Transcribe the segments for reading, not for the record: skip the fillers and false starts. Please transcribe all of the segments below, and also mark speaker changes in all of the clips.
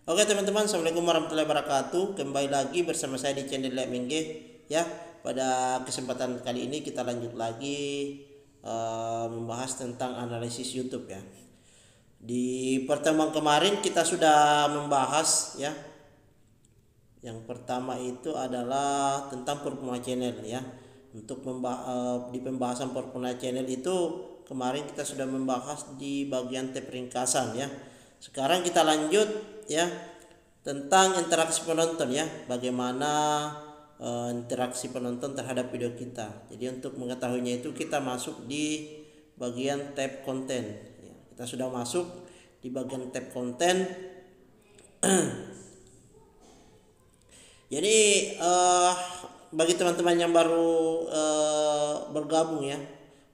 Speaker 1: Oke teman-teman, assalamualaikum warahmatullahi wabarakatuh. Kembali lagi bersama saya di channel LMG ya. Pada kesempatan kali ini kita lanjut lagi membahas tentang analisis YouTube ya. Di pertemuan kemarin kita sudah membahas ya. Yang pertama itu adalah tentang Performa Channel ya. Untuk di pembahasan Performa Channel itu kemarin kita sudah membahas di bagian tab ringkasan ya. Sekarang kita lanjut ya tentang interaksi penonton ya, bagaimana interaksi penonton terhadap video kita. Jadi untuk mengetahuinya itu kita masuk di bagian tab konten ya. Kita sudah masuk di bagian tab konten. Jadi bagi teman-teman yang baru bergabung ya,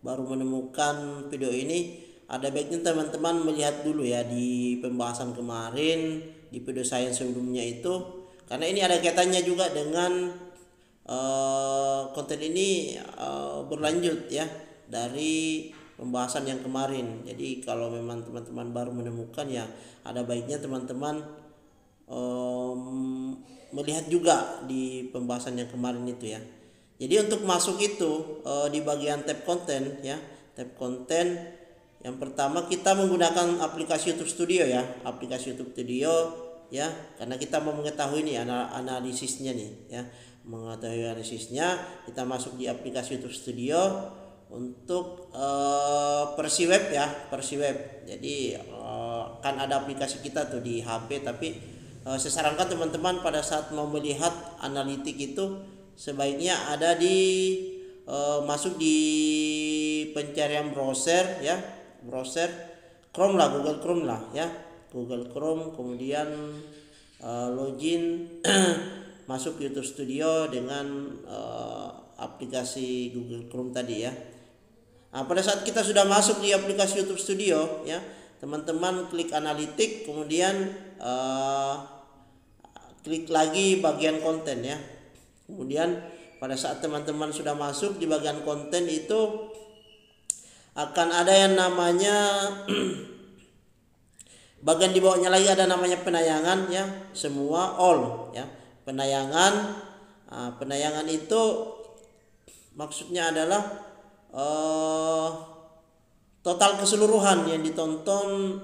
Speaker 1: baru menemukan video ini, ada baiknya teman-teman melihat dulu ya di pembahasan kemarin, di video saya sebelumnya itu, karena ini ada kaitannya juga dengan konten ini berlanjut ya dari pembahasan yang kemarin. Jadi kalau memang teman-teman baru menemukan ya, ada baiknya teman-teman melihat juga di pembahasan yang kemarin itu ya. Jadi untuk masuk itu di bagian tab konten ya, tab konten. Yang pertama kita menggunakan aplikasi YouTube Studio ya, aplikasi YouTube Studio ya, karena kita mau mengetahui nih analisisnya nih ya, mengetahui analisisnya kita masuk di aplikasi YouTube Studio untuk versi web ya, versi web. Jadi kan ada aplikasi kita tuh di HP, tapi saya sarankan teman-teman pada saat mau melihat analitik itu sebaiknya ada di masuk di pencarian browser ya, browser Chrome lah, Google Chrome lah ya, Google Chrome, kemudian login masuk YouTube Studio dengan aplikasi Google Chrome tadi ya. Nah, pada saat kita sudah masuk di aplikasi YouTube Studio ya, teman-teman klik analitik, kemudian klik lagi bagian konten ya. Kemudian pada saat teman-teman sudah masuk di bagian konten itu akan ada yang namanya bagian di bawahnya lagi ada namanya penayangan ya, semua all ya, penayangan. Penayangan itu maksudnya adalah total keseluruhan yang ditonton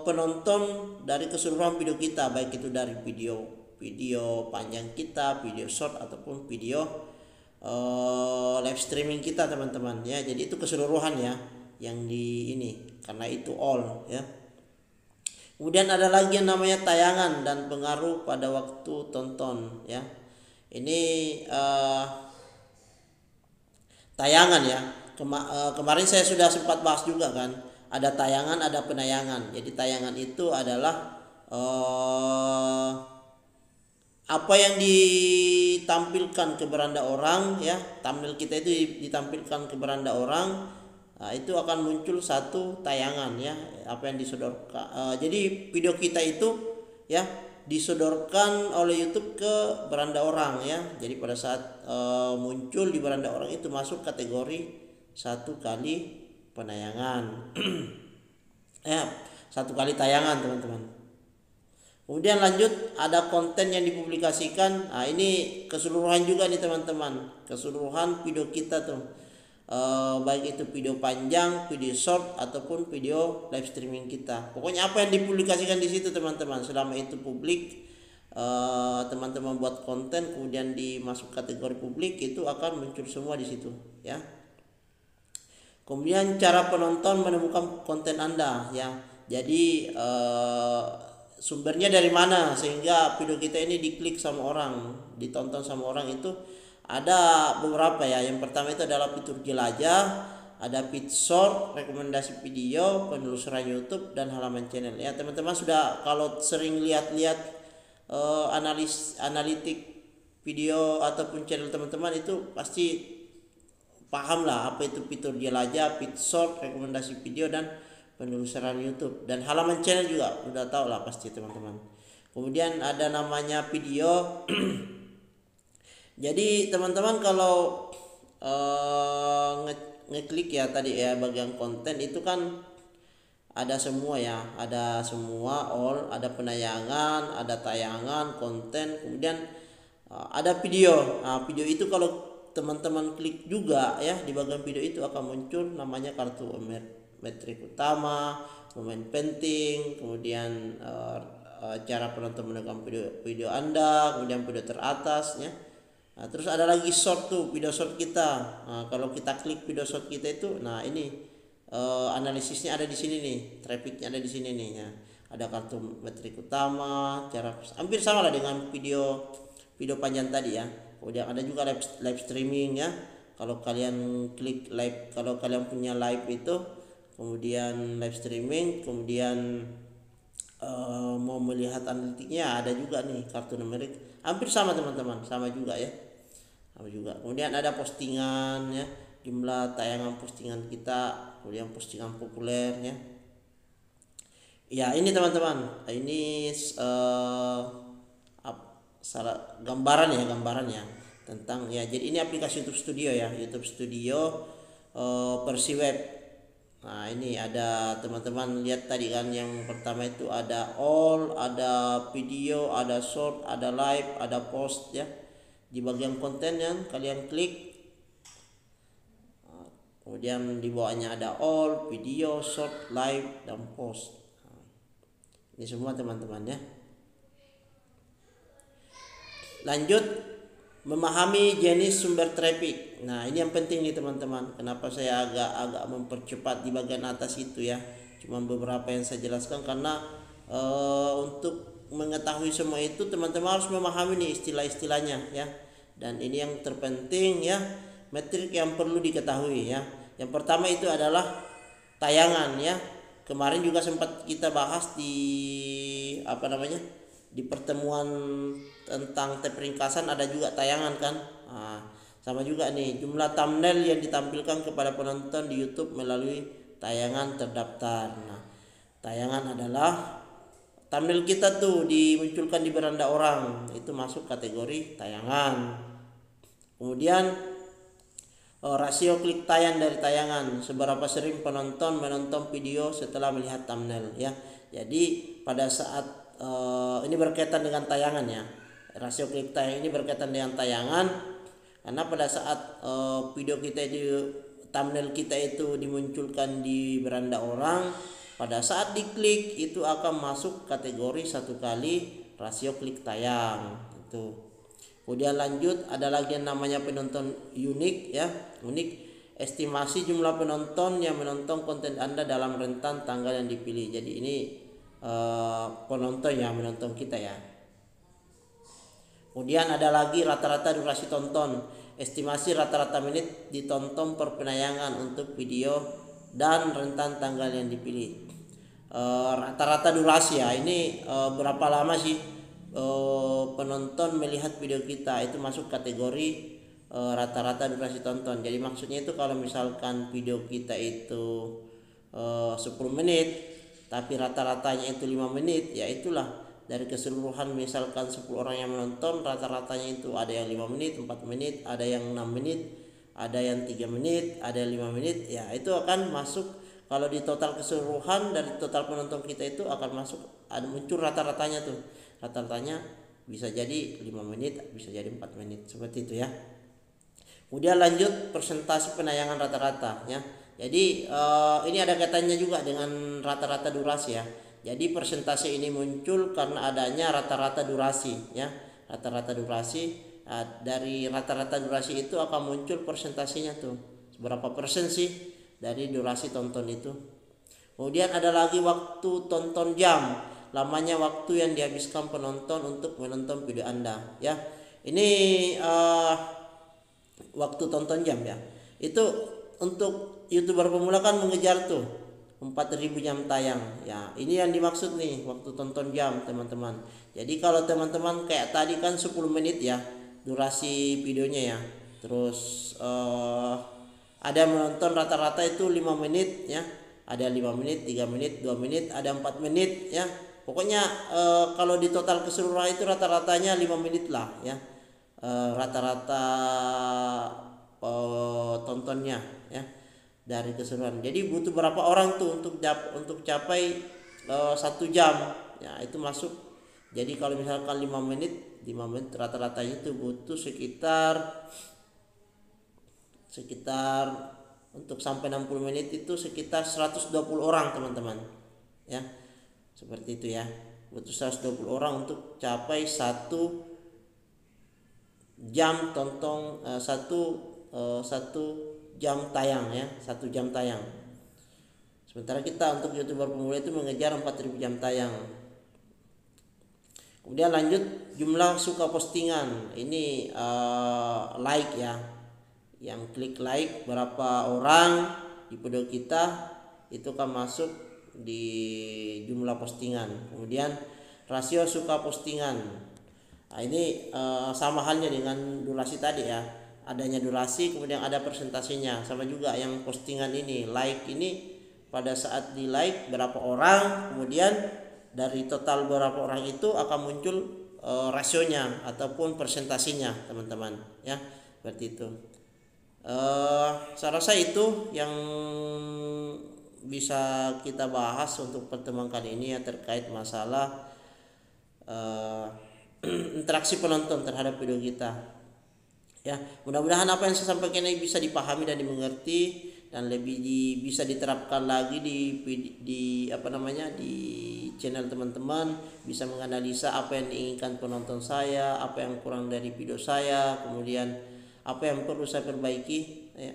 Speaker 1: penonton dari keseluruhan video kita, baik itu dari video panjang kita, video short ataupun video live streaming kita teman-teman ya. Jadi itu keseluruhan ya yang di ini, karena itu all ya. Kemudian ada lagi yang namanya tayangan dan pengaruh pada waktu tonton ya. Ini tayangan ya. Kemarin saya sudah sempat bahas juga kan, ada tayangan, ada penayangan. Jadi tayangan itu adalah apa yang ditampilkan ke beranda orang ya, thumbnail kita itu ditampilkan ke beranda orang, itu akan muncul satu tayangan ya, apa yang disodorkan. Jadi video kita itu ya disodorkan oleh YouTube ke beranda orang ya. Jadi pada saat muncul di beranda orang itu masuk kategori satu kali penayangan ya, satu kali tayangan teman-teman. Kemudian lanjut ada konten yang dipublikasikan. Nah ini keseluruhan juga nih teman-teman, keseluruhan video kita tuh, baik itu video panjang, video short ataupun video live streaming kita. Pokoknya apa yang dipublikasikan di situ teman-teman, selama itu publik, teman-teman buat konten kemudian dimasuk kategori publik, itu akan muncul semua di situ ya. Kemudian cara penonton menemukan konten Anda ya. Jadi sumbernya dari mana sehingga video kita ini diklik sama orang, ditonton sama orang, itu ada beberapa ya. Yang pertama itu adalah fitur jelajah, ada feed short, rekomendasi video, penelusuran YouTube, dan halaman channel ya. Teman-teman sudah kalau sering lihat-lihat analitik video ataupun channel teman-teman itu pasti paham lah apa itu fitur jelajah, feed short, rekomendasi video, dan penelusuran YouTube, dan halaman channel juga udah tahu lah pasti teman-teman. Kemudian ada namanya video. Jadi teman-teman kalau ngeklik ya tadi ya bagian konten itu kan ada semua ya, ada semua all, ada penayangan, ada tayangan, konten, kemudian ada video. Nah, video itu kalau teman-teman klik juga ya, di bagian video itu akan muncul namanya kartu metrik utama, momen penting, kemudian cara penonton menonton video Anda, kemudian video teratas ya. Nah, terus ada lagi short tuh, video short kita. Nah, kalau kita klik video short kita itu, nah ini analisisnya ada di sini nih, trafficnya ada di sini nih ya. Ada kartu metrik utama, cara hampir sama lah dengan video panjang tadi ya. Kemudian ada juga live streaming ya. Kalau kalian klik live, kalau kalian punya live itu, kemudian live streaming, kemudian mau melihat analitiknya, ada juga nih kartu numerik. Hampir sama teman-teman, sama juga ya. Sama juga. Kemudian ada postingan ya, jumlah tayangan postingan kita, kemudian postingan populer ya. Ya ini teman-teman, ini gambaran ya tentang ya. Jadi ini aplikasi YouTube Studio ya, YouTube Studio versi web. Nah ini ada teman-teman lihat tadi kan, yang pertama itu ada all, ada video, ada short, ada live, ada post ya. Di bagian konten yang kalian klik, kemudian di bawahnya ada all, video, short, live, dan post. Ini semua teman-teman ya. Lanjut, memahami jenis sumber traffic. Nah ini yang penting nih teman-teman. Kenapa saya agak mempercepat di bagian atas itu ya. Cuma beberapa yang saya jelaskan karena untuk mengetahui semua itu teman-teman harus memahami nih istilah-istilahnya ya. Dan ini yang terpenting ya, metrik yang perlu diketahui ya. Yang pertama itu adalah tayangan ya. Kemarin juga sempat kita bahas di di pertemuan tentang tab ringkasan, ada juga tayangan kan. Nah, sama juga nih jumlah thumbnail yang ditampilkan kepada penonton di YouTube melalui tayangan terdaftar. Nah, tayangan adalah thumbnail kita tuh dimunculkan di beranda orang, itu masuk kategori tayangan. Kemudian rasio klik tayang dari tayangan, seberapa sering penonton menonton video setelah melihat thumbnail ya. Jadi pada saat ini berkaitan dengan tayangan ya, rasio klik tayang ini berkaitan dengan tayangan, karena pada saat video kita itu, thumbnail kita itu dimunculkan di beranda orang, pada saat diklik itu akan masuk kategori 1 kali rasio klik tayang itu. Kemudian lanjut, ada lagi yang namanya penonton unik ya. Unik, estimasi jumlah penonton yang menonton konten Anda dalam rentan tanggal yang dipilih. Jadi ini penonton yang menonton kita ya. Kemudian ada lagi rata-rata durasi tonton, estimasi rata-rata menit ditonton per penayangan untuk video dan rentan tanggal yang dipilih. Rata-rata durasi ya, ini berapa lama sih penonton melihat video kita, itu masuk kategori rata-rata durasi tonton. Jadi maksudnya itu kalau misalkan video kita itu 10 menit tapi rata-ratanya itu 5 menit, ya itulah dari keseluruhan misalkan 10 orang yang menonton, rata-ratanya itu ada yang 5 menit, 4 menit, ada yang 6 menit, ada yang 3 menit, ada yang 5 menit, ya itu akan masuk. Kalau di total keseluruhan dari total penonton kita itu akan masuk, ada muncul rata-ratanya tuh. Rata-ratanya bisa jadi 5 menit, bisa jadi 4 menit, seperti itu ya. Kemudian lanjut, persentase penayangan rata-rata ya. Jadi ini ada kaitannya juga dengan rata-rata durasi ya. Jadi persentase ini muncul karena adanya rata-rata durasi ya. Rata-rata durasi, dari rata-rata durasi itu akan muncul persentasenya tuh. Berapa persen sih dari durasi tonton itu. Kemudian ada lagi waktu tonton jam, lamanya waktu yang dihabiskan penonton untuk menonton video Anda ya. Ini waktu tonton jam ya. Itu untuk YouTuber pemula kan mengejar tuh 4.000 jam tayang ya. Ini yang dimaksud nih waktu tonton jam teman-teman. Jadi kalau teman-teman kayak tadi kan 10 menit ya durasi videonya ya. Terus ada menonton rata-rata itu 5 menit ya. Ada 5 menit, 3 menit, 2 menit, ada 4 menit ya. Pokoknya kalau di total keseluruhan itu rata-ratanya 5 menit lah ya. Rata-rata tontonnya ya. dari keseluruhan. Jadi butuh berapa orang tuh untuk capai 1 jam ya, itu masuk. Jadi kalau misalkan 5 menit rata-rata itu butuh sekitar untuk sampai 60 menit itu sekitar 120 orang teman-teman ya, seperti itu ya. Butuh 120 orang untuk capai 1 jam tonton, satu jam tayang ya, 1 jam tayang. Sementara kita untuk YouTuber pemula itu mengejar 4000 jam tayang. Kemudian lanjut jumlah suka postingan. Ini like ya. Yang klik like berapa orang di video kita itu kan masuk di jumlah postingan. Kemudian rasio suka postingan. Nah, ini sama halnya dengan durasi tadi ya. Adanya durasi, kemudian ada presentasinya. Sama juga yang postingan ini, like ini pada saat di like berapa orang, kemudian dari total berapa orang itu akan muncul rasionya ataupun presentasinya teman-teman ya, seperti itu. Saya rasa itu yang bisa kita bahas untuk pertemuan kali ini ya, terkait masalah interaksi penonton terhadap video kita. Ya, mudah-mudahan apa yang saya sampaikan ini bisa dipahami dan dimengerti dan lebih bisa diterapkan lagi di channel teman-teman, bisa menganalisa apa yang diinginkan penonton saya, apa yang kurang dari video saya, kemudian apa yang perlu saya perbaiki ya,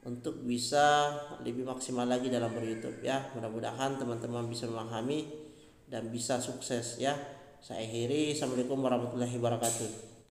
Speaker 1: untuk bisa lebih maksimal lagi dalam ber-YouTube ya. Mudah-mudahan teman-teman bisa memahami dan bisa sukses ya. Saya akhiri, assalamualaikum warahmatullahi wabarakatuh.